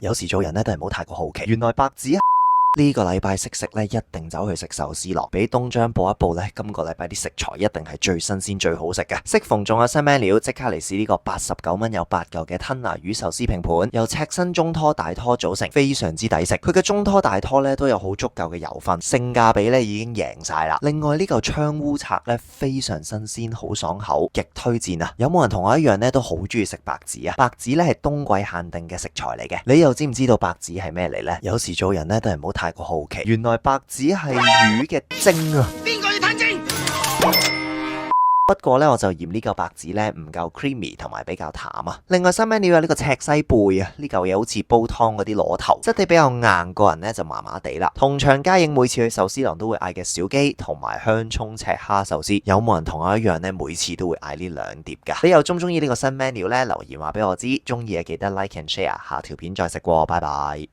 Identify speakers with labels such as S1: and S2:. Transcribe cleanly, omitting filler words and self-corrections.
S1: 有時做人咧都係唔好太過好奇。原來白子呢個禮拜識食咧，一定走去食壽司郎。俾東張報一報咧，今個禮拜啲食材一定係最新鮮最好食嘅。適逢仲有新咩料，即刻嚟試呢個89蚊有8嚿嘅吞拿魚壽司拼盤，由赤身中拖大拖組成，非常之抵食。佢嘅中拖大拖咧都有好足夠嘅油分，性價比咧已經贏晒啦。另外呢嚿槍烏賊咧非常新鮮，好爽口，極推薦啊！有冇人同我一樣咧都好中意食白子啊？白子咧係冬季限定嘅食材嚟嘅，你又知唔知道白子係咩嚟呢？有時做人咧都係唔好太過好奇，原來白子係魚嘅精啊！
S2: 邊個要吞精？
S1: 不過咧，我就嫌呢嚿白子咧唔夠 creamy 同埋比較淡啊。另外新 menu 有呢個赤西貝啊，呢嚿嘢好似煲湯嗰啲螺頭，質地比較硬，個人咧就麻麻地啦。同場加映每次去壽司郎都會嗌嘅小雞同埋香蔥赤蝦壽司，有冇人同我一樣咧？每次都會嗌呢兩碟噶？你又中唔中意呢個新 menu 咧？留言話俾我知，中意嘅記得 like and share，下條片再食過，拜拜。